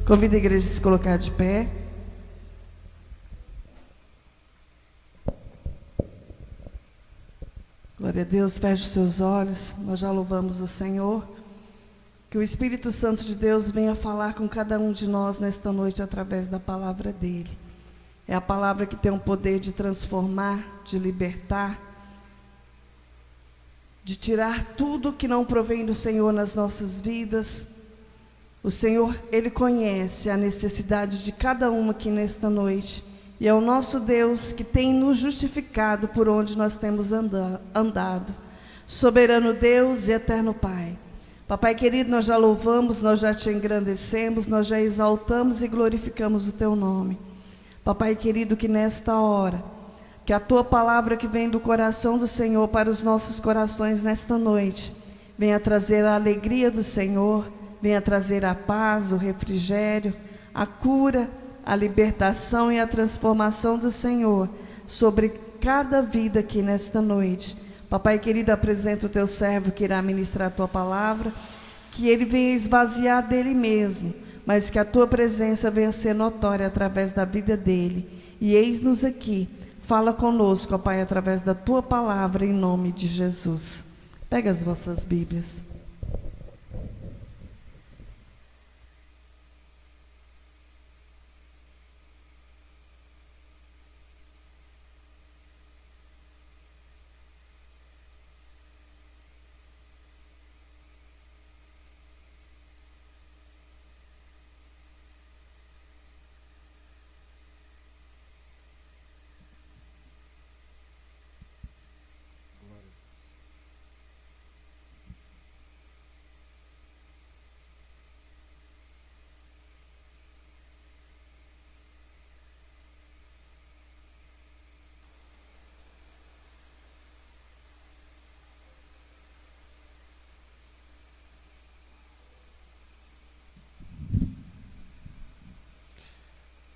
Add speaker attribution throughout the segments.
Speaker 1: Convido a igreja a se colocar de pé. Glória a Deus, feche os seus olhos. Nós já louvamos o Senhor. Que o Espírito Santo de Deus venha falar com cada um de nós nesta noite através da palavra dele. É a palavra que tem o poder de transformar, de libertar, de tirar tudo que não provém do Senhor nas nossas vidas. O Senhor, Ele conhece a necessidade de cada uma aqui nesta noite. E é o nosso Deus que tem nos justificado por onde nós temos andado. Soberano Deus e eterno Pai. Papai querido, nós já louvamos, nós já te engrandecemos, nós já exaltamos e glorificamos o teu nome. Papai querido, que nesta hora, que a tua palavra que vem do coração do Senhor para os nossos corações nesta noite, venha trazer a alegria do Senhor, venha trazer a paz, o refrigério, a cura, a libertação e a transformação do Senhor sobre cada vida aqui nesta noite. Papai querido, apresenta o teu servo que irá ministrar a tua palavra, que ele venha esvaziar dele mesmo, mas que a tua presença venha ser notória através da vida dele. E eis-nos aqui, fala conosco, ó Pai, através da tua palavra, em nome de Jesus. Pega as vossas Bíblias.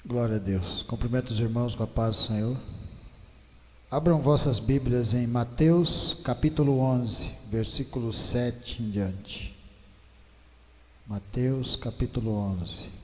Speaker 2: Glória a Deus. Cumprimento os irmãos com a paz do Senhor. Abram vossas Bíblias em Mateus capítulo 11, versículo 7 em diante. Mateus capítulo 11.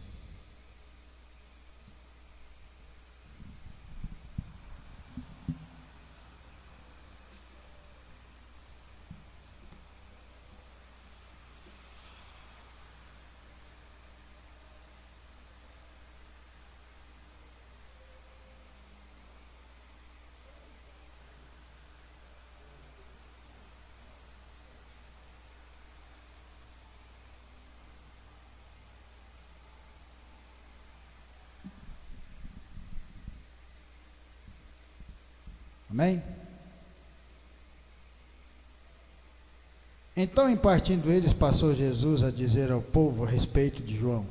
Speaker 2: Amém? Então, em partindo eles, passou Jesus a dizer ao povo a respeito de João: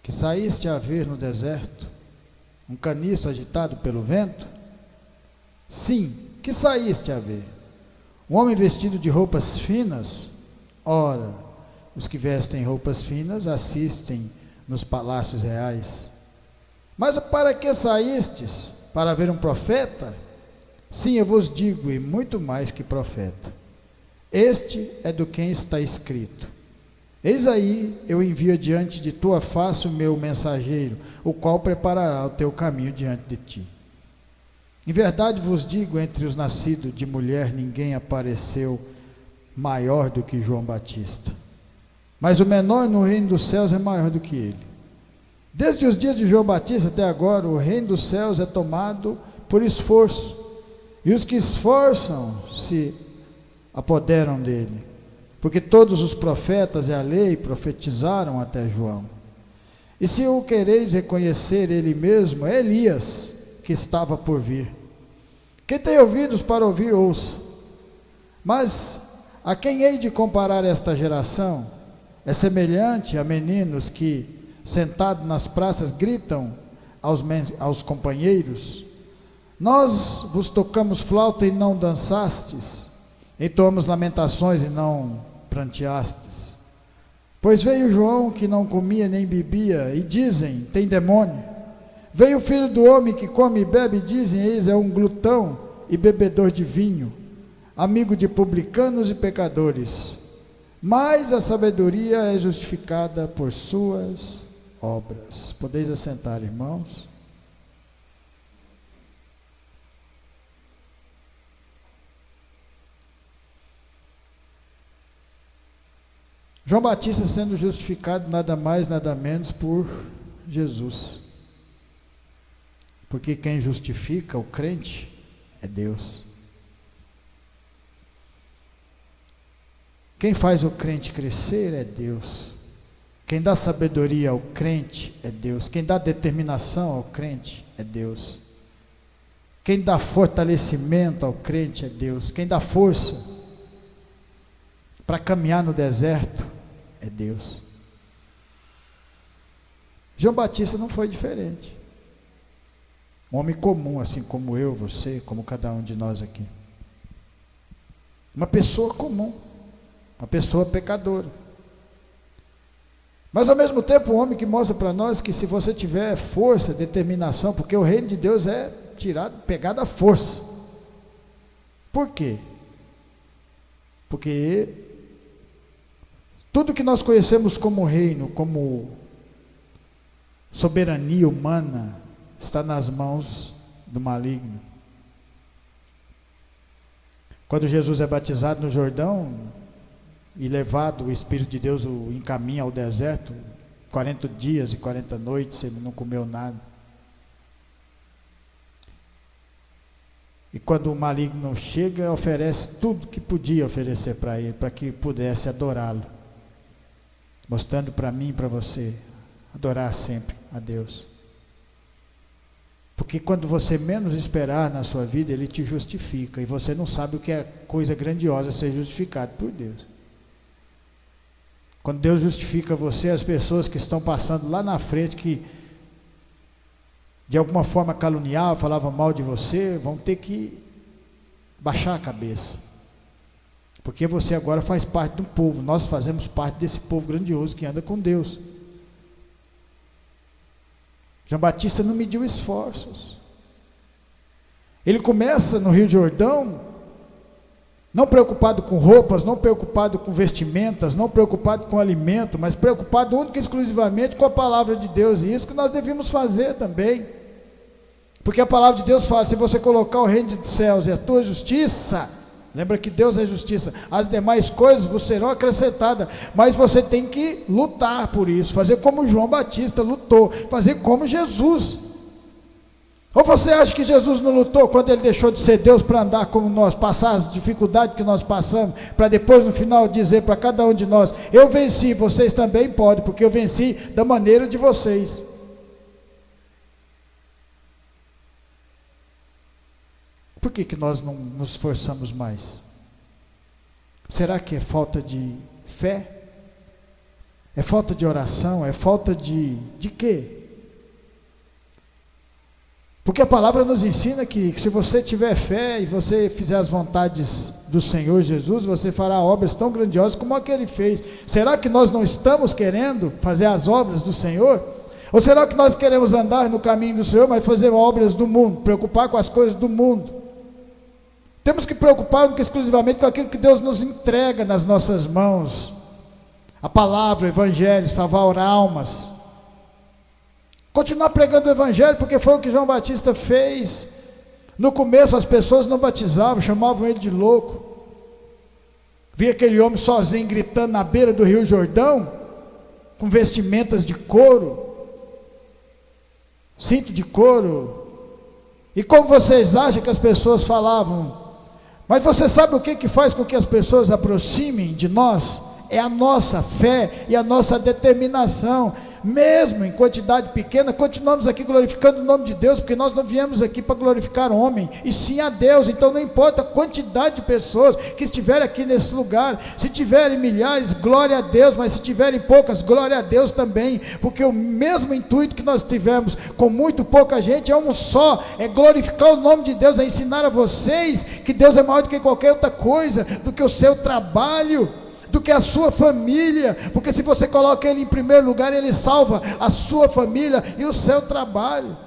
Speaker 2: que saíste a ver no deserto um caniço agitado pelo vento? Sim, que saíste a ver? Um homem vestido de roupas finas? Ora, os que vestem roupas finas assistem nos palácios reais. Mas para que saístes? Para ver um profeta? Sim, eu vos digo, e muito mais que profeta. Este é do quem está escrito: eis aí, eu envio diante de tua face o meu mensageiro, o qual preparará o teu caminho diante de ti. Em verdade vos digo, entre os nascidos de mulher, ninguém apareceu maior do que João Batista. Mas o menor no reino dos céus é maior do que ele. Desde os dias de João Batista até agora, o reino dos céus é tomado por esforço, e os que esforçam se apoderam dele, porque todos os profetas e a lei profetizaram até João. E se o quereis reconhecer, ele mesmo é Elias, que estava por vir. Quem tem ouvidos para ouvir, ouça. Mas a quem hei de comparar esta geração? É semelhante a meninos que, sentados nas praças, gritam aos companheiros: nós vos tocamos flauta e não dançastes, entoamos lamentações e não pranteastes. Pois veio João, que não comia nem bebia, e dizem: tem demônio. Veio o filho do homem, que come e bebe, e dizem: eis, é um glutão e bebedor de vinho, amigo de publicanos e pecadores. Mas a sabedoria é justificada por suas obras. Podeis assentar, irmãos. João Batista sendo justificado nada mais, nada menos por Jesus. Porque quem justifica o crente é Deus. Quem faz o crente crescer é Deus. Quem dá sabedoria ao crente é Deus. Quem dá determinação ao crente é Deus. Quem dá fortalecimento ao crente é Deus. Quem dá força para caminhar no deserto é Deus. João Batista não foi diferente. Um homem comum, assim como eu, você, como cada um de nós aqui. Uma pessoa comum, uma pessoa pecadora. Mas ao mesmo tempo um homem que mostra para nós que se você tiver força, determinação, porque o reino de Deus é pegado à força. Por quê? Porque tudo que nós conhecemos como reino, como soberania humana, está nas mãos do maligno. Quando Jesus é batizado no Jordão e levado, o Espírito de Deus o encaminha ao deserto, 40 dias e 40 noites, ele não comeu nada. E quando o maligno chega, oferece tudo que podia oferecer para ele, para que pudesse adorá-lo. Mostrando para mim e para você, adorar sempre a Deus. Porque quando você menos esperar na sua vida, Ele te justifica. E você não sabe o que é coisa grandiosa ser justificado por Deus. Quando Deus justifica você, as pessoas que estão passando lá na frente, que de alguma forma caluniavam, falavam mal de você, vão ter que baixar a cabeça. Porque você agora faz parte do povo. Nós fazemos parte desse povo grandioso que anda com Deus. João Batista não mediu esforços. Ele começa no Rio Jordão, não preocupado com roupas, não preocupado com vestimentas, não preocupado com alimento, mas preocupado única e exclusivamente com a palavra de Deus. E isso que nós devemos fazer também. Porque a palavra de Deus fala, se você colocar o reino dos céus e a tua justiça, lembra que Deus é justiça, as demais coisas vos serão acrescentadas, mas você tem que lutar por isso, fazer como João Batista lutou, fazer como Jesus. Ou você acha que Jesus não lutou quando ele deixou de ser Deus para andar como nós, passar as dificuldades que nós passamos, para depois no final dizer para cada um de nós, eu venci, vocês também podem, porque eu venci da maneira de vocês. Por que nós não nos esforçamos mais? Será que é falta de fé? É falta de oração? É falta de quê? Porque a palavra nos ensina que se você tiver fé e você fizer as vontades do Senhor Jesus, você fará obras tão grandiosas como a que Ele fez. Será que nós não estamos querendo fazer as obras do Senhor? Ou será que nós queremos andar no caminho do Senhor, mas fazer obras do mundo, preocupar com as coisas do mundo? Temos que preocupar exclusivamente com aquilo que Deus nos entrega nas nossas mãos. A palavra, o evangelho, salvar almas. Continuar pregando o evangelho, porque foi o que João Batista fez. No começo as pessoas não batizavam, chamavam ele de louco. Via aquele homem sozinho gritando na beira do Rio Jordão, com vestimentas de couro, cinto de couro. E como vocês acham que as pessoas falavam? Mas você sabe o que faz com que as pessoas aproximem de nós? É a nossa fé e a nossa determinação. Mesmo em quantidade pequena, continuamos aqui glorificando o nome de Deus, porque nós não viemos aqui para glorificar o homem, e sim a Deus. Então não importa a quantidade de pessoas que estiverem aqui nesse lugar, se tiverem milhares, glória a Deus, mas se tiverem poucas, glória a Deus também, porque o mesmo intuito que nós tivemos com muito pouca gente é um só, é glorificar o nome de Deus, é ensinar a vocês que Deus é maior do que qualquer outra coisa, do que o seu trabalho, do que a sua família, porque se você coloca Ele em primeiro lugar, Ele salva a sua família e o seu trabalho.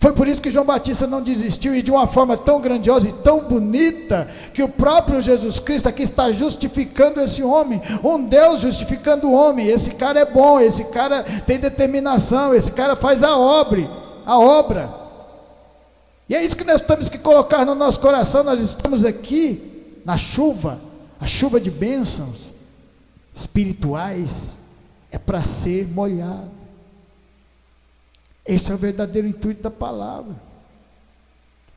Speaker 2: Foi por isso que João Batista não desistiu, e de uma forma tão grandiosa e tão bonita, que o próprio Jesus Cristo aqui está justificando esse homem, um Deus justificando o homem. Esse cara é bom, esse cara tem determinação, esse cara faz a obra. E é isso que nós temos que colocar no nosso coração. Nós estamos aqui na chuva, a chuva de bênçãos espirituais é para ser molhado. Esse é o verdadeiro intuito da palavra.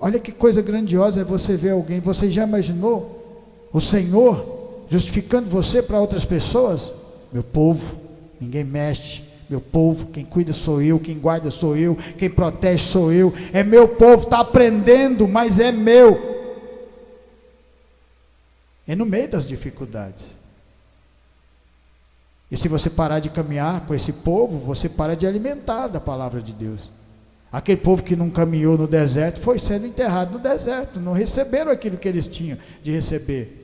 Speaker 2: Olha que coisa grandiosa é você ver alguém. Você já imaginou o Senhor justificando você para outras pessoas? Meu povo, ninguém mexe. Meu povo, quem cuida sou eu, quem guarda sou eu, quem protege sou eu. É meu povo, está aprendendo, mas é meu. É no meio das dificuldades. E se você parar de caminhar com esse povo, você para de alimentar da palavra de Deus. Aquele povo que não caminhou no deserto foi sendo enterrado no deserto, não receberam aquilo que eles tinham de receber,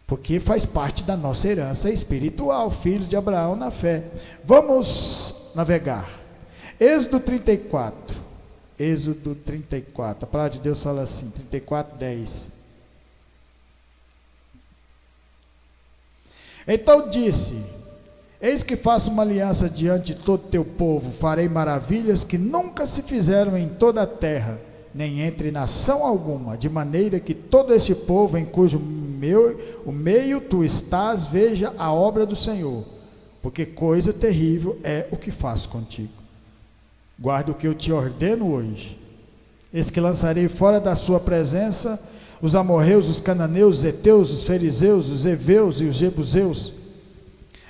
Speaker 2: porque faz parte da nossa herança espiritual, filhos de Abraão na fé. Vamos navegar. Êxodo 34, a palavra de Deus fala assim, 34:10. Então disse: eis que faço uma aliança diante de todo teu povo, farei maravilhas que nunca se fizeram em toda a terra, nem entre nação alguma, de maneira que todo esse povo em cujo meio tu estás, veja a obra do Senhor, porque coisa terrível é o que faço contigo. Guarda o que eu te ordeno hoje. Eis que lançarei fora da sua presença os amorreus, os cananeus, os heteus, os fariseus, os heveus e os jebuseus.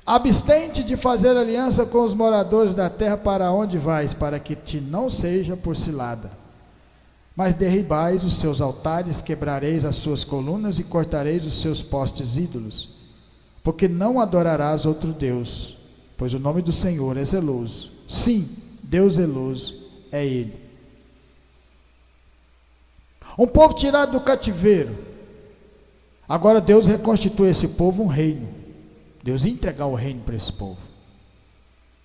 Speaker 2: Abstente de fazer aliança com os moradores da terra para onde vais, para que te não seja por cilada. Mas derribais os seus altares, quebrareis as suas colunas e cortareis os seus postes ídolos, porque não adorarás outro Deus, pois o nome do Senhor é zeloso. Sim, Deus zeloso é Ele. Um povo tirado do cativeiro. Agora Deus reconstitui esse povo um reino. Deus ia entregar o reino para esse povo,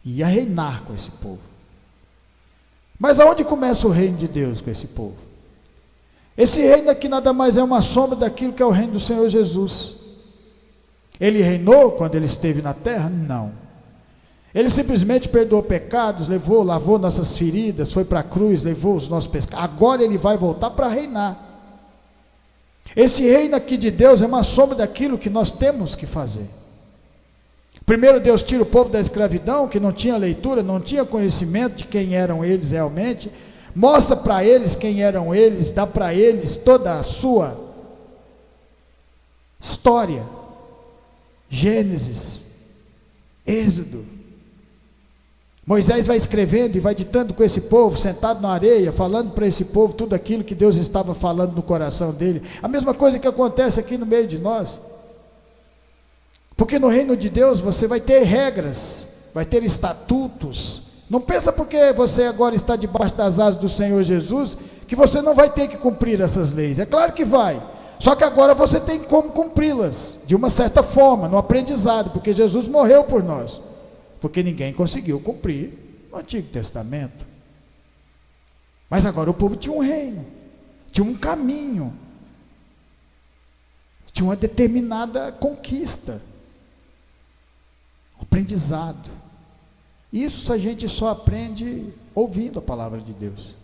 Speaker 2: ia reinar com esse povo. Mas aonde começa o reino de Deus com esse povo? Esse reino aqui nada mais é uma sombra daquilo que é o reino do Senhor Jesus. Ele reinou quando ele esteve na terra? Não. Ele simplesmente perdoou pecados, lavou nossas feridas, foi para a cruz, levou os nossos pecados. Agora ele vai voltar para reinar. Esse reino aqui de Deus é uma sombra daquilo que nós temos que fazer. Primeiro Deus tira o povo da escravidão, que não tinha leitura, não tinha conhecimento de quem eram eles realmente, mostra para eles quem eram eles, dá para eles toda a sua história, Gênesis, Êxodo. Moisés vai escrevendo e vai ditando com esse povo, sentado na areia, falando para esse povo tudo aquilo que Deus estava falando no coração dele. A mesma coisa que acontece aqui no meio de nós. Porque no reino de Deus você vai ter regras, vai ter estatutos. Não pensa porque você agora está debaixo das asas do Senhor Jesus, que você não vai ter que cumprir essas leis. É claro que vai. Só que agora você tem como cumpri-las, de uma certa forma, no aprendizado, porque Jesus morreu por nós. Porque ninguém conseguiu cumprir no Antigo Testamento. Mas agora o povo tinha um reino, tinha um caminho, tinha uma determinada conquista, um aprendizado. Isso a gente só aprende ouvindo a palavra de Deus.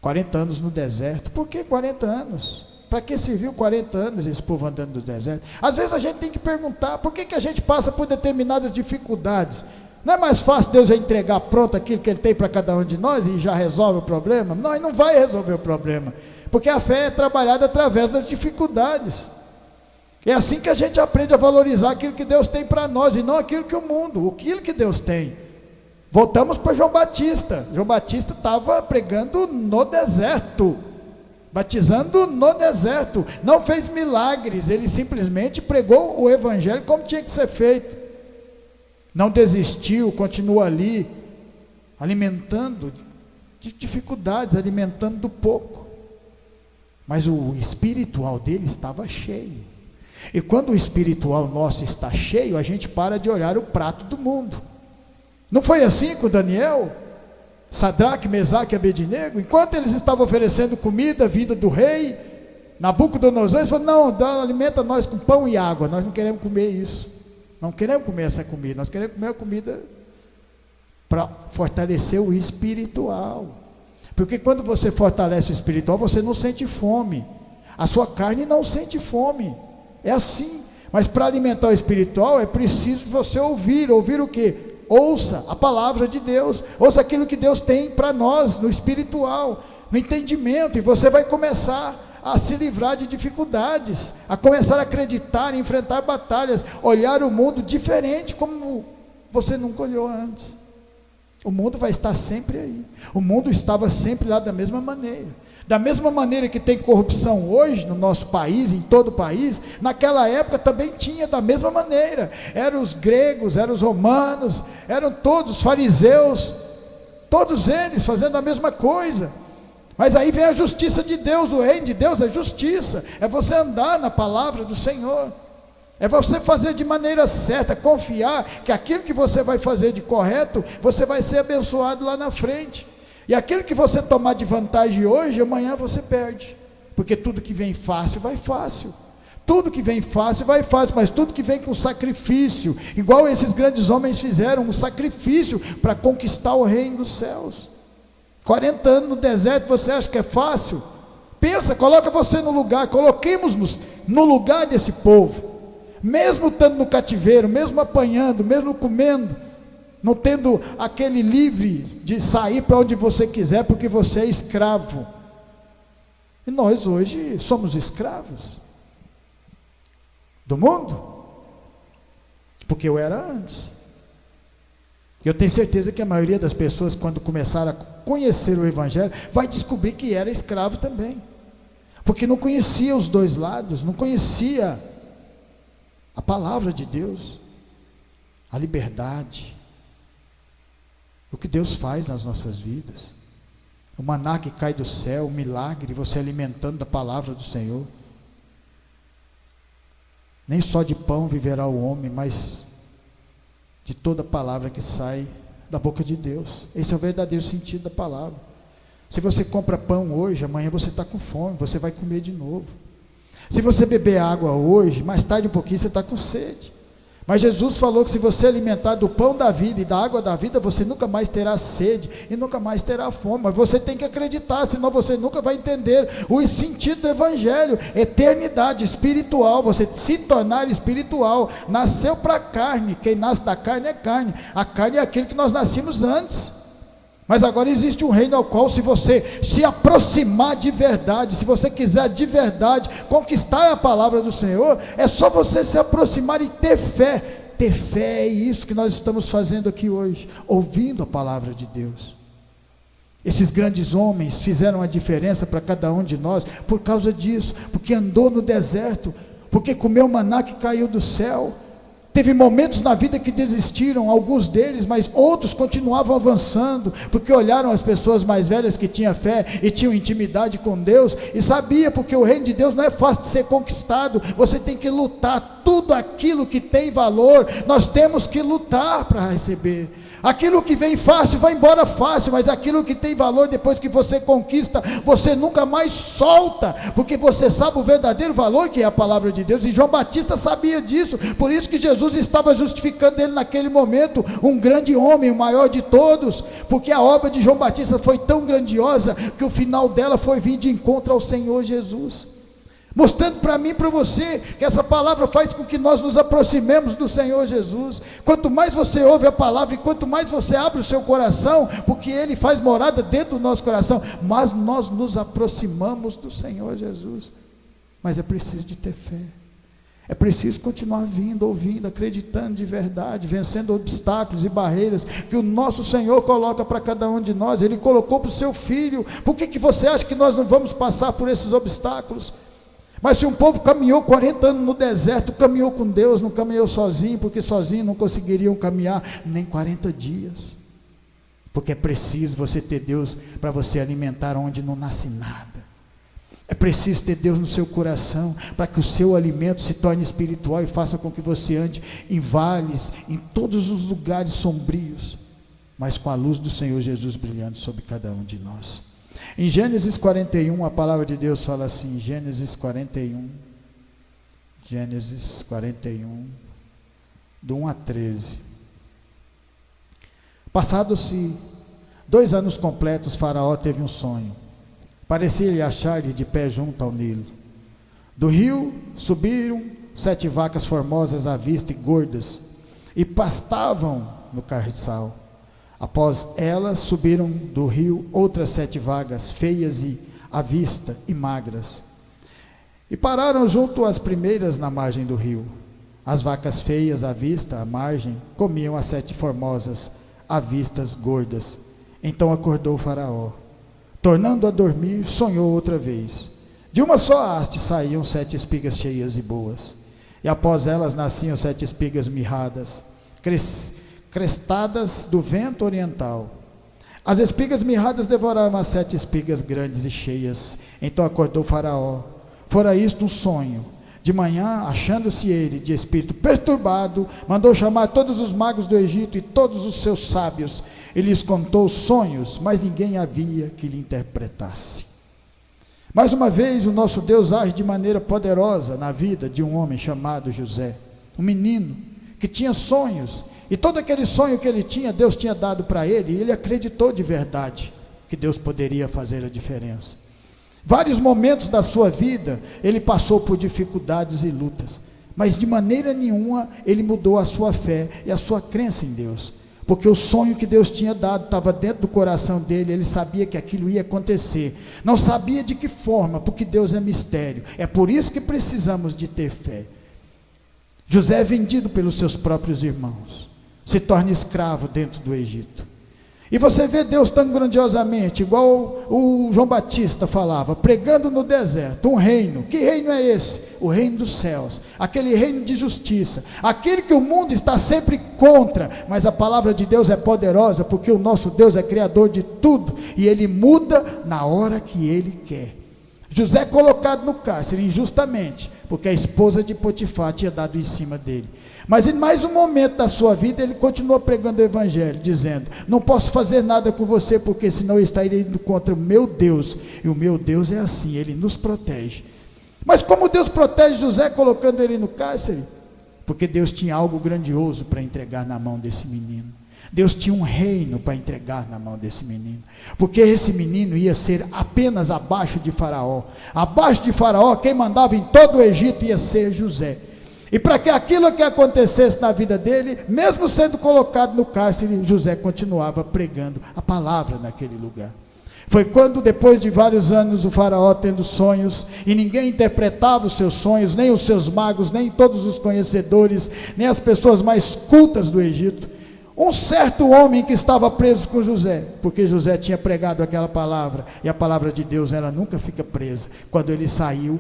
Speaker 2: 40 anos no deserto. Por que 40 anos? Para que serviu 40 anos esse povo andando no deserto? Às vezes a gente tem que perguntar, por que a gente passa por determinadas dificuldades? Não é mais fácil Deus entregar pronto aquilo que Ele tem para cada um de nós e já resolve o problema? Não, Ele não vai resolver o problema, porque a fé é trabalhada através das dificuldades. É assim que a gente aprende a valorizar aquilo que Deus tem para nós, e não aquilo que o mundo, aquilo que Deus tem. Voltamos para João Batista. João Batista estava pregando no deserto, batizando no deserto, não fez milagres, ele simplesmente pregou o evangelho como tinha que ser feito, não desistiu, continua ali, alimentando de dificuldades, alimentando do pouco, mas o espiritual dele estava cheio, e quando o espiritual nosso está cheio, a gente para de olhar o prato do mundo. Não foi assim com Daniel? Sadraque, Mesaque e Abednego, enquanto eles estavam oferecendo comida, vida do rei Nabucodonosor, eles falaram: não, alimenta nós com pão e água, nós não queremos comer isso, não queremos comer essa comida, nós queremos comer a comida para fortalecer o espiritual, porque quando você fortalece o espiritual, você não sente fome, a sua carne não sente fome, é assim. Mas para alimentar o espiritual é preciso você ouvir o quê? Ouça a palavra de Deus, ouça aquilo que Deus tem para nós no espiritual, no entendimento, e você vai começar a se livrar de dificuldades, a começar a acreditar, enfrentar batalhas, olhar o mundo diferente como você nunca olhou antes. O mundo vai estar sempre aí, o mundo estava sempre lá da mesma maneira que tem corrupção hoje no nosso país, em todo o país, naquela época também tinha da mesma maneira. Eram os gregos, eram os romanos, eram todos os fariseus, todos eles fazendo a mesma coisa. Mas aí vem a justiça de Deus, o reino de Deus é justiça, é você andar na palavra do Senhor, é você fazer de maneira certa, confiar que aquilo que você vai fazer de correto, você vai ser abençoado lá na frente. E aquilo que você tomar de vantagem hoje, amanhã você perde, porque tudo que vem fácil, vai fácil, tudo que vem fácil, vai fácil, mas tudo que vem com sacrifício, igual esses grandes homens fizeram, um sacrifício para conquistar o reino dos céus. 40 anos no deserto, você acha que é fácil? Pensa, coloca você no lugar, coloquemos-nos no lugar desse povo, mesmo estando no cativeiro, mesmo apanhando, mesmo comendo, não tendo aquele livre de sair para onde você quiser, porque você é escravo. E nós hoje somos escravos do mundo, porque eu era antes. Eu tenho certeza que a maioria das pessoas, quando começar a conhecer o Evangelho, vai descobrir que era escravo também, porque não conhecia os dois lados, não conhecia a palavra de Deus, a liberdade, o que Deus faz nas nossas vidas, o maná que cai do céu, o milagre, você alimentando da palavra do Senhor. Nem só de pão viverá o homem, mas de toda palavra que sai da boca de Deus. Esse é o verdadeiro sentido da palavra. Se você compra pão hoje, amanhã você está com fome, você vai comer de novo. Se você beber água hoje, mais tarde um pouquinho você está com sede. Mas Jesus falou que se você alimentar do pão da vida e da água da vida, você nunca mais terá sede e nunca mais terá fome. Mas você tem que acreditar, senão você nunca vai entender o sentido do Evangelho. Eternidade espiritual, você se tornar espiritual. Nasceu para a carne, quem nasce da carne é carne. A carne é aquilo que nós nascemos antes. Mas agora existe um reino ao qual, se você se aproximar de verdade, se você quiser de verdade conquistar a palavra do Senhor, é só você se aproximar e ter fé. Ter fé é isso que nós estamos fazendo aqui hoje, ouvindo a palavra de Deus. Esses grandes homens fizeram a diferença para cada um de nós por causa disso, porque andou no deserto, porque comeu maná que caiu do céu. Teve momentos na vida que desistiram, alguns deles, mas outros continuavam avançando, porque olharam as pessoas mais velhas que tinham fé e tinham intimidade com Deus, e sabia, porque o reino de Deus não é fácil de ser conquistado, você tem que lutar, tudo aquilo que tem valor, nós temos que lutar para receber. Aquilo que vem fácil, vai embora fácil, mas aquilo que tem valor, depois que você conquista, você nunca mais solta, porque você sabe o verdadeiro valor que é a palavra de Deus, e João Batista sabia disso, por isso que Jesus estava justificando ele naquele momento, um grande homem, o maior de todos, porque a obra de João Batista foi tão grandiosa, que o final dela foi vir de encontro ao Senhor Jesus, mostrando para mim e para você, que essa palavra faz com que nós nos aproximemos do Senhor Jesus. Quanto mais você ouve a palavra, e quanto mais você abre o seu coração, porque Ele faz morada dentro do nosso coração, mas nós nos aproximamos do Senhor Jesus. Mas é preciso de ter fé, é preciso continuar vindo, ouvindo, acreditando de verdade, vencendo obstáculos e barreiras que o nosso Senhor coloca para cada um de nós. Ele colocou para o seu Filho. Por que você acha que nós não vamos passar por esses obstáculos? Mas se um povo caminhou 40 anos no deserto, caminhou com Deus, não caminhou sozinho, porque sozinho não conseguiriam caminhar nem 40 dias, porque é preciso você ter Deus para você alimentar onde não nasce nada, é preciso ter Deus no seu coração, para que o seu alimento se torne espiritual e faça com que você ande em vales, em todos os lugares sombrios, mas com a luz do Senhor Jesus brilhando sobre cada um de nós. Em Gênesis 41, a palavra de Deus fala assim, Gênesis 41, do 1 a 13. Passados-se 2 anos completos, Faraó teve um sonho. Parecia-lhe achar-lhe de pé junto ao Nilo. Do rio subiram 7 vacas formosas à vista e gordas, e pastavam no carriçal. Após elas subiram do rio outras 7 vagas, feias e à vista e magras, e pararam junto às primeiras na margem do rio. As vacas feias à vista, à margem, comiam as 7 formosas, à vistas gordas. Então acordou Faraó. Tornando a dormir, sonhou outra vez. De uma só haste saíam 7 espigas cheias e boas, e após elas nasciam 7 espigas mirradas, crestadas do vento oriental. As espigas mirradas devoraram as 7 espigas grandes e cheias. Então acordou Faraó. Fora isto um sonho. De manhã, achando-se ele de espírito perturbado, mandou chamar todos os magos do Egito e todos os seus sábios. Ele lhes contou sonhos, mas ninguém havia que lhe interpretasse. Mais uma vez, o nosso Deus age de maneira poderosa na vida de um homem chamado José, um menino que tinha sonhos, e todo aquele sonho que ele tinha, Deus tinha dado para ele, e ele acreditou de verdade que Deus poderia fazer a diferença. Vários momentos da sua vida, ele passou por dificuldades e lutas, mas de maneira nenhuma ele mudou a sua fé e a sua crença em Deus, porque o sonho que Deus tinha dado estava dentro do coração dele. Ele sabia que aquilo ia acontecer, não sabia de que forma, porque Deus é mistério. É por isso que precisamos de ter fé. José é vendido pelos seus próprios irmãos, se torna escravo dentro do Egito, e você vê Deus tão grandiosamente, igual o João Batista falava, pregando no deserto, um reino. Que reino é esse? O reino dos céus, aquele reino de justiça, aquele que o mundo está sempre contra, mas a palavra de Deus é poderosa, porque o nosso Deus é criador de tudo, e Ele muda na hora que Ele quer. José é colocado no cárcere injustamente, porque a esposa de Potifar tinha dado em cima dele. Mas em mais um momento da sua vida, ele continua pregando o evangelho, dizendo: não posso fazer nada com você, porque senão eu estaria indo contra o meu Deus, e o meu Deus é assim, Ele nos protege. Mas como Deus protege José colocando ele no cárcere? Porque Deus tinha algo grandioso para entregar na mão desse menino. Deus tinha um reino para entregar na mão desse menino, porque esse menino ia ser apenas abaixo de Faraó. Abaixo de Faraó, quem mandava em todo o Egito ia ser José. E para que aquilo que acontecesse na vida dele, mesmo sendo colocado no cárcere, José continuava pregando a palavra naquele lugar. Foi quando, depois de vários anos, o Faraó tendo sonhos, e ninguém interpretava os seus sonhos, nem os seus magos, nem todos os conhecedores, nem as pessoas mais cultas do Egito, um certo homem que estava preso com José, porque José tinha pregado aquela palavra, e a palavra de Deus, ela nunca fica presa. Quando ele saiu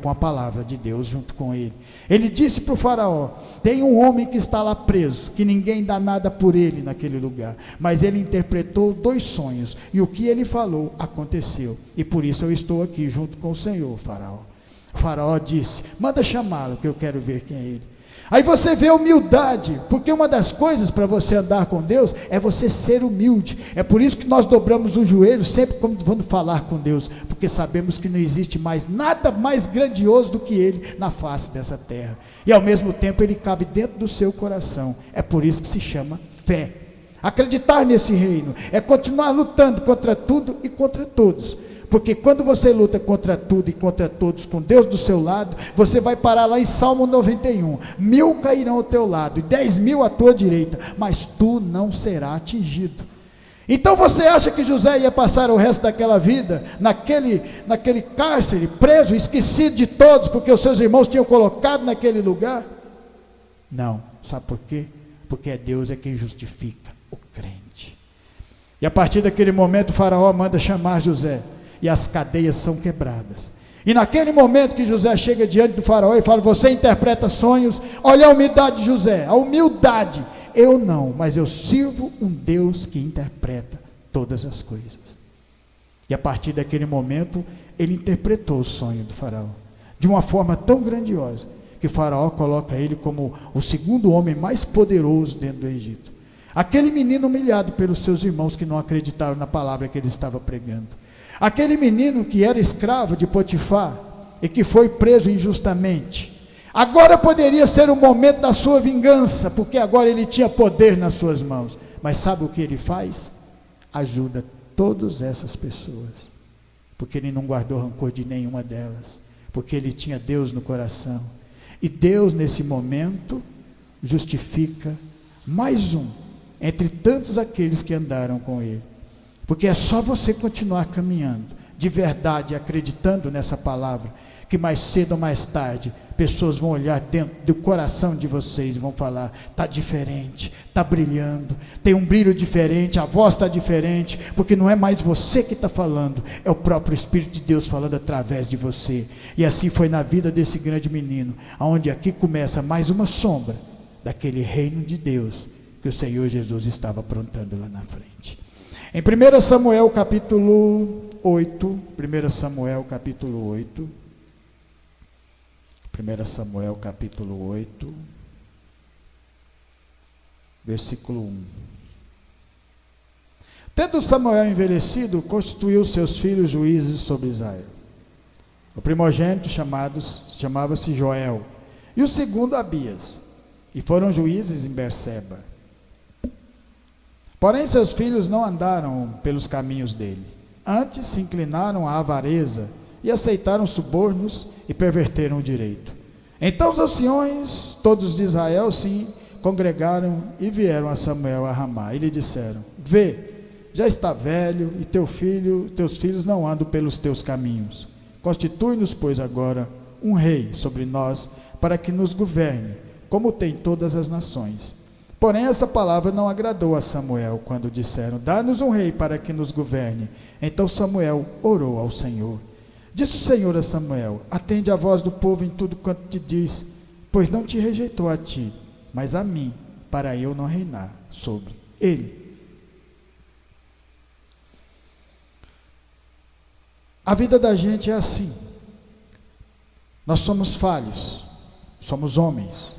Speaker 2: com a palavra de Deus junto com ele. Ele disse para o Faraó: tem um homem que está lá preso, que ninguém dá nada por ele naquele lugar, mas ele interpretou 2 sonhos, e o que ele falou aconteceu, e por isso eu estou aqui junto com o Senhor, Faraó. O Faraó disse: manda chamá-lo, que eu quero ver quem é ele. Aí você vê humildade, porque uma das coisas para você andar com Deus é você ser humilde. É por isso que nós dobramos o joelho sempre quando vamos falar com Deus, porque sabemos que não existe mais nada mais grandioso do que Ele na face dessa terra, e ao mesmo tempo Ele cabe dentro do seu coração. É por isso que se chama fé. Acreditar nesse reino é continuar lutando contra tudo e contra todos, porque quando você luta contra tudo e contra todos, com Deus do seu lado, você vai parar lá em Salmo 91, 1000 cairão ao teu lado, e 10.000 à tua direita, mas tu não serás atingido. Então você acha que José ia passar o resto daquela vida, naquele cárcere, preso, esquecido de todos, porque os seus irmãos tinham colocado naquele lugar? Não, sabe por quê? Porque Deus é quem justifica o crente. E a partir daquele momento, o Faraó manda chamar José, e as cadeias são quebradas. E naquele momento que José chega diante do Faraó e fala: você interpreta sonhos? Olha a humildade de José, a humildade. Eu não, mas eu sirvo um Deus que interpreta todas as coisas. E a partir daquele momento, ele interpretou o sonho do Faraó de uma forma tão grandiosa, que o Faraó coloca ele como o segundo homem mais poderoso dentro do Egito. Aquele menino humilhado pelos seus irmãos que não acreditaram na palavra que ele estava pregando. Aquele menino que era escravo de Potifar e que foi preso injustamente. Agora poderia ser o momento da sua vingança, porque agora ele tinha poder nas suas mãos. Mas sabe o que ele faz? Ajuda todas essas pessoas, porque ele não guardou rancor de nenhuma delas, porque ele tinha Deus no coração. E Deus nesse momento justifica mais um entre tantos aqueles que andaram com ele, porque é só você continuar caminhando de verdade, acreditando nessa palavra, que mais cedo ou mais tarde pessoas vão olhar dentro do coração de vocês e vão falar: está diferente, está brilhando, tem um brilho diferente, a voz está diferente, porque não é mais você que está falando, é o próprio Espírito de Deus falando através de você. E assim foi na vida desse grande menino, onde aqui começa mais uma sombra daquele reino de Deus que o Senhor Jesus estava aprontando lá na frente. Em 1 Samuel capítulo 8, 1 Samuel capítulo 8, 1 Samuel capítulo 8, versículo 1. Tendo Samuel envelhecido, constituiu seus filhos juízes sobre Israel. O primogênito chamava-se Joel, e o segundo Abias, e foram juízes em Berseba. Porém seus filhos não andaram pelos caminhos dele, antes se inclinaram à avareza, e aceitaram subornos, e perverteram o direito. Então os anciões, todos de Israel, se congregaram e vieram a Samuel a Ramá, e lhe disseram: vê, já está velho, e teus filhos não andam pelos teus caminhos. Constitui-nos, pois, agora um rei sobre nós, para que nos governe, como tem todas as nações. Porém essa palavra não agradou a Samuel, quando disseram: dá-nos um rei para que nos governe. Então Samuel orou ao Senhor. Disse o Senhor a Samuel: atende a voz do povo em tudo quanto te diz, pois não te rejeitou a ti, mas a mim, para eu não reinar sobre ele. A vida da gente é assim. Nós somos falhos, somos homens.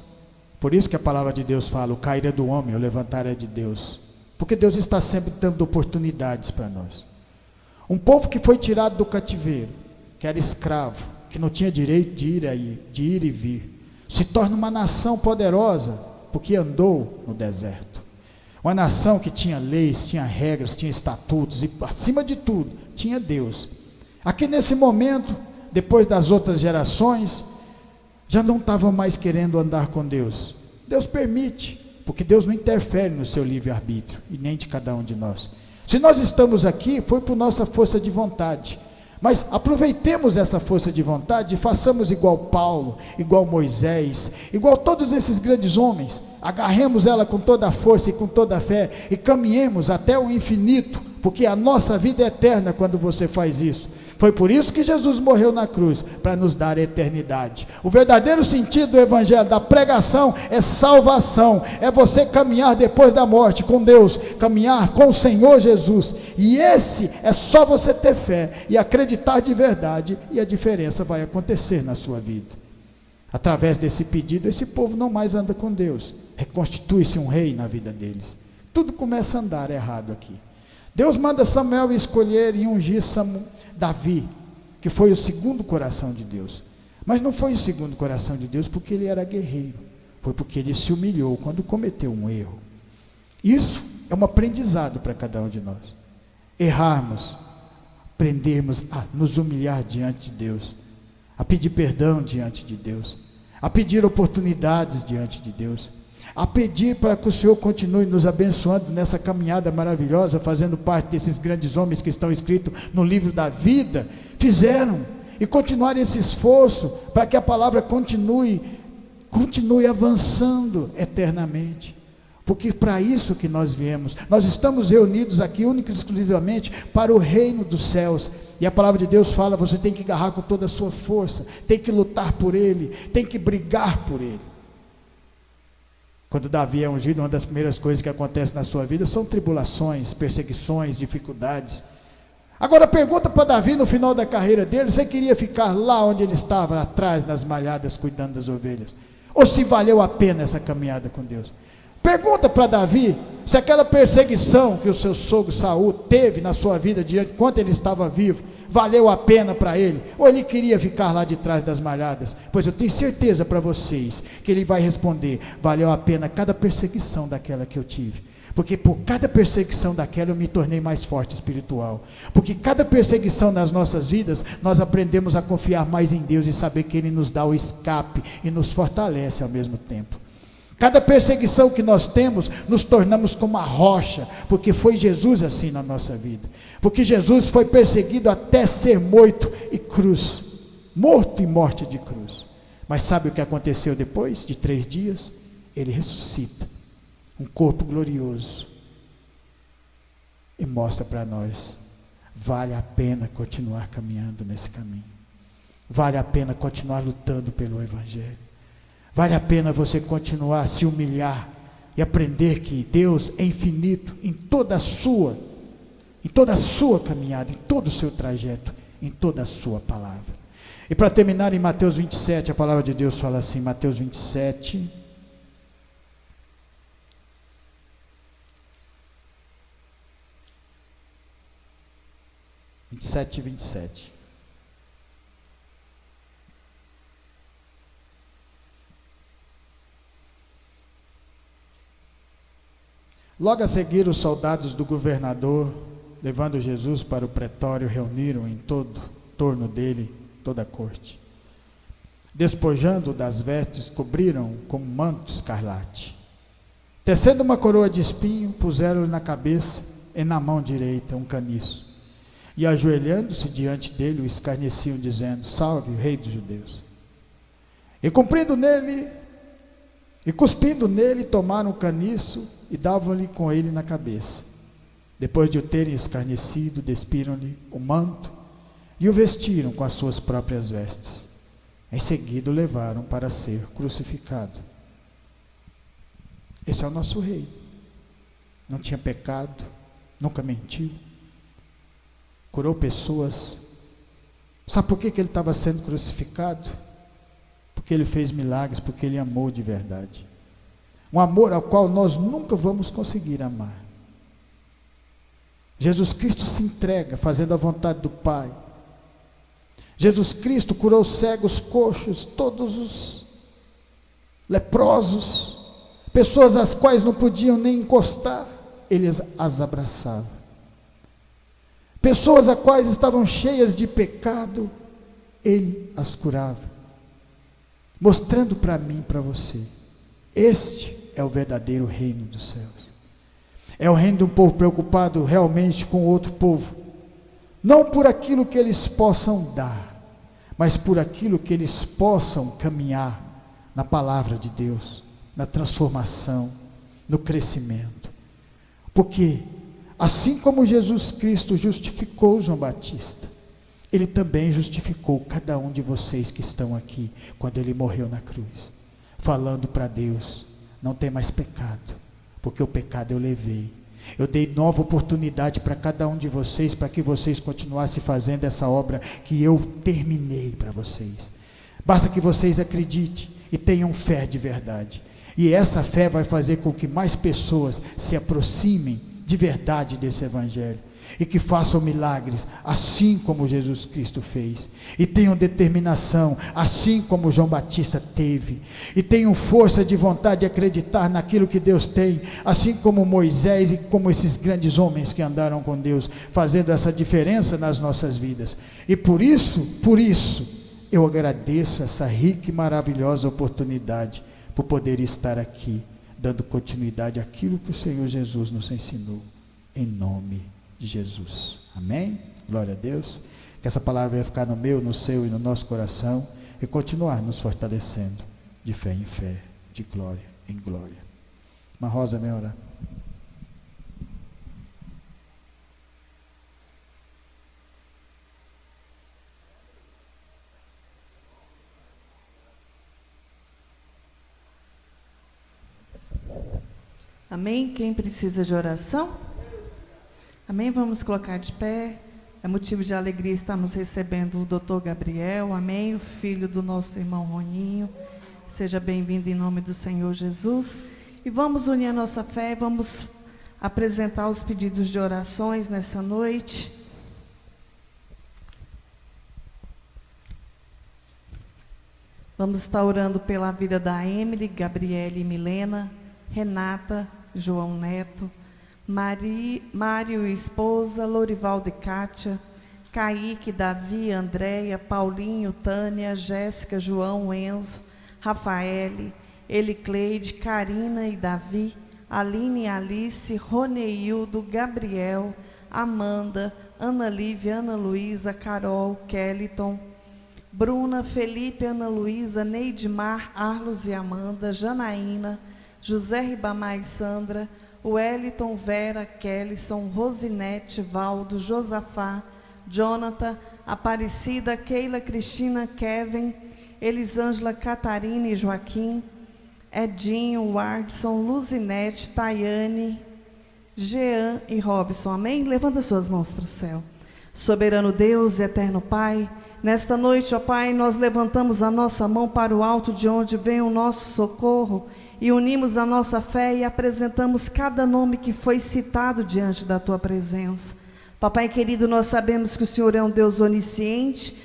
Speaker 2: Por isso que a palavra de Deus fala: o cair é do homem, o levantar é de Deus. Porque Deus está sempre dando oportunidades para nós. Um povo que foi tirado do cativeiro, que era escravo, que não tinha direito de ir e vir, se torna uma nação poderosa, porque andou no deserto. Uma nação que tinha leis, tinha regras, tinha estatutos, e acima de tudo, tinha Deus. Aqui nesse momento, depois das outras gerações, já não estavam mais querendo andar com Deus. Deus permite, porque Deus não interfere no seu livre-arbítrio, e nem de cada um de nós. Se nós estamos aqui, foi por nossa força de vontade. Mas aproveitemos essa força de vontade e façamos igual Paulo, igual Moisés, igual todos esses grandes homens. Agarremos ela com toda a força e com toda a fé e caminhemos até o infinito, porque a nossa vida é eterna quando você faz isso. Foi por isso que Jesus morreu na cruz, para nos dar a eternidade. O verdadeiro sentido do evangelho, da pregação, é salvação. É você caminhar depois da morte com Deus, caminhar com o Senhor Jesus. E esse é só você ter fé e acreditar de verdade, e a diferença vai acontecer na sua vida. Através desse pedido, esse povo não mais anda com Deus. Reconstitui-se um rei na vida deles. Tudo começa a andar errado aqui. Deus manda Samuel escolher e ungir Davi, que foi o segundo coração de Deus. Mas não foi o segundo coração de Deus porque ele era guerreiro, foi porque ele se humilhou quando cometeu um erro. Isso é um aprendizado para cada um de nós. Errarmos, aprendermos a nos humilhar diante de Deus, a pedir perdão diante de Deus, a pedir oportunidades diante de Deus, a pedir para que o Senhor continue nos abençoando nessa caminhada maravilhosa, fazendo parte desses grandes homens que estão escritos no livro da vida, fizeram, e continuar esse esforço, para que a palavra continue avançando eternamente, porque para isso que nós viemos. Nós estamos reunidos aqui única e exclusivamente para o reino dos céus, e a palavra de Deus fala: você tem que agarrar com toda a sua força, tem que lutar por ele, tem que brigar por ele. Quando Davi é ungido, uma das primeiras coisas que acontece na sua vida são tribulações, perseguições, dificuldades. Agora pergunta para Davi no final da carreira dele: você queria ficar lá onde ele estava, atrás nas malhadas, cuidando das ovelhas? Ou se valeu a pena essa caminhada com Deus? Pergunta para Davi Se aquela perseguição que o seu sogro Saul teve na sua vida enquanto ele estava vivo, valeu a pena para ele, ou ele queria ficar lá de trás das malhadas? Pois eu tenho certeza para vocês, que ele vai responder: valeu a pena cada perseguição daquela que eu tive, porque por cada perseguição daquela eu me tornei mais forte espiritual, porque cada perseguição nas nossas vidas, nós aprendemos a confiar mais em Deus, e saber que Ele nos dá o escape, e nos fortalece ao mesmo tempo. Cada perseguição que nós temos, nos tornamos como a rocha, porque foi Jesus assim na nossa vida, porque Jesus foi perseguido até ser morto e cruz, morto e morte de cruz. Mas sabe o que aconteceu depois de 3 dias? Ele ressuscita, um corpo glorioso, e mostra para nós: vale a pena continuar caminhando nesse caminho, vale a pena continuar lutando pelo Evangelho, vale a pena você continuar a se humilhar e aprender que Deus é infinito em toda a sua caminhada, em todo o seu trajeto, em toda a sua palavra. E para terminar, em Mateus 27, a palavra de Deus fala assim, Mateus 27, e 27. Logo a seguir, os soldados do governador, levando Jesus para o pretório, reuniram em torno dele toda a corte. Despojando das vestes, cobriram com um manto escarlate. Tecendo uma coroa de espinho, puseram-lhe na cabeça e na mão direita um caniço. E ajoelhando-se diante dele, o escarneciam, dizendo: salve o rei dos judeus. E cuspindo nele, tomaram o caniço e davam-lhe com ele na cabeça. Depois de o terem escarnecido, despiram-lhe o manto e o vestiram com as suas próprias vestes. Em seguida o levaram para ser crucificado. Esse é o nosso rei. Não tinha pecado, nunca mentiu, curou pessoas. Sabe por que ele estava sendo crucificado? Porque ele fez milagres, porque ele amou de verdade. Um amor ao qual nós nunca vamos conseguir amar. Jesus Cristo se entrega fazendo a vontade do Pai. Jesus Cristo curou cegos, coxos, todos os leprosos, pessoas às quais não podiam nem encostar, ele as abraçava. Pessoas às quais estavam cheias de pecado, ele as curava, mostrando para mim e para você: este é o verdadeiro reino dos céus. É o reino de um povo preocupado realmente com outro povo, não por aquilo que eles possam dar, mas por aquilo que eles possam caminhar na palavra de Deus, na transformação, no crescimento. Porque assim como Jesus Cristo justificou João Batista, ele também justificou cada um de vocês que estão aqui, quando ele morreu na cruz, falando para Deus: não tem mais pecado, porque o pecado eu levei. Eu dei nova oportunidade para cada um de vocês, para que vocês continuassem fazendo essa obra que eu terminei para vocês. Basta que vocês acreditem e tenham fé de verdade, e essa fé vai fazer com que mais pessoas se aproximem de verdade desse Evangelho, e que façam milagres, assim como Jesus Cristo fez, e tenham determinação, assim como João Batista teve, e tenham força de vontade de acreditar naquilo que Deus tem, assim como Moisés e como esses grandes homens que andaram com Deus, fazendo essa diferença nas nossas vidas. E por isso, eu agradeço essa rica e maravilhosa oportunidade, por poder estar aqui, dando continuidade àquilo que o Senhor Jesus nos ensinou, em nome de Jesus, amém? Glória a Deus. Que essa palavra venha ficar no meu, no seu e no nosso coração, e continuar nos fortalecendo de fé em fé, de glória em glória. Uma Rosa, vem orar.
Speaker 1: Amém? Quem precisa de oração? Amém? Vamos colocar de pé. É motivo de alegria estarmos recebendo o Dr. Gabriel, amém? O filho do nosso irmão Roninho. Seja bem-vindo em nome do Senhor Jesus. E vamos unir a nossa fé, vamos apresentar os pedidos de orações nessa noite. Vamos estar orando pela vida da Emily, Gabriele e Milena, Renata, João Neto, Mário e esposa, Lorivaldo e Kátia, Kaique, Davi, Andréia, Paulinho, Tânia, Jéssica, João, Enzo, Rafaele, Elicleide, Karina e Davi, Aline e Alice, Roneildo, Gabriel, Amanda, Ana Lívia, Ana Luísa, Carol, Kellyton, Bruna, Felipe, Ana Luísa, Neidmar, Arlos e Amanda, Janaína, José Ribamar e Sandra, Wellington, Vera, Kellyson, Rosinete, Valdo, Josafá, Jonathan, Aparecida, Keila, Cristina, Kevin, Elisângela, Catarina e Joaquim, Edinho, Wardson, Luzinete, Tayane, Jean e Robson. Amém? Levanta suas mãos para o céu. Soberano Deus e eterno Pai, nesta noite, ó Pai, nós levantamos a nossa mão para o alto de onde vem o nosso socorro e unimos a nossa fé e apresentamos cada nome que foi citado diante da Tua presença. Papai querido, nós sabemos que o Senhor é um Deus onisciente,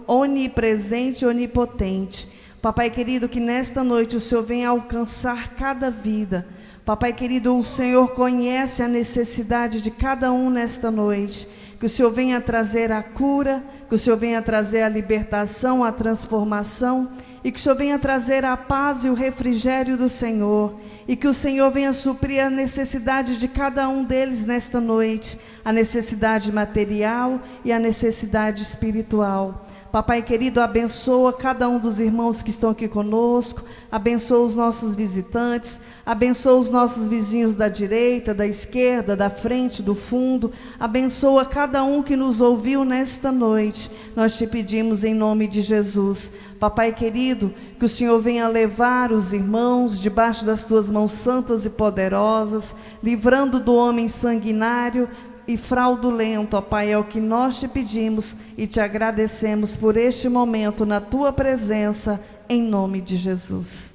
Speaker 1: onipresente e onipotente. Papai querido, que nesta noite o Senhor venha alcançar cada vida. Papai querido, o Senhor conhece a necessidade de cada um nesta noite. Que o Senhor venha trazer a cura, que o Senhor venha trazer a libertação, a transformação, e que o Senhor venha trazer a paz e o refrigério do Senhor, e que o Senhor venha suprir a necessidade de cada um deles nesta noite, a necessidade material e a necessidade espiritual. Papai querido, abençoa cada um dos irmãos que estão aqui conosco, abençoa os nossos visitantes, abençoa os nossos vizinhos da direita, da esquerda, da frente, do fundo, abençoa cada um que nos ouviu nesta noite. Nós te pedimos em nome de Jesus. Papai querido, que o Senhor venha levar os irmãos debaixo das tuas mãos santas e poderosas, livrando do homem sanguinário e fraudulento, ó Pai, é o que nós te pedimos e te agradecemos por este momento na tua presença, em nome de Jesus.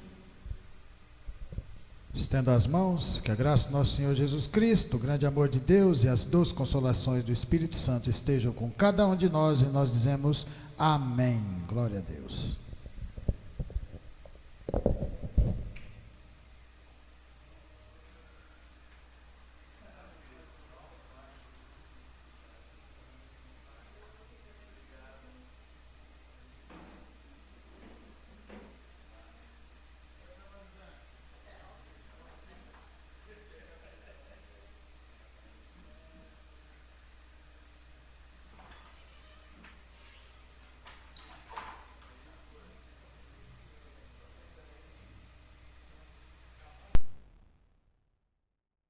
Speaker 2: Estenda as mãos, que a graça do nosso Senhor Jesus Cristo, o grande amor de Deus e as doces consolações do Espírito Santo estejam com cada um de nós, e nós dizemos amém. Glória a Deus.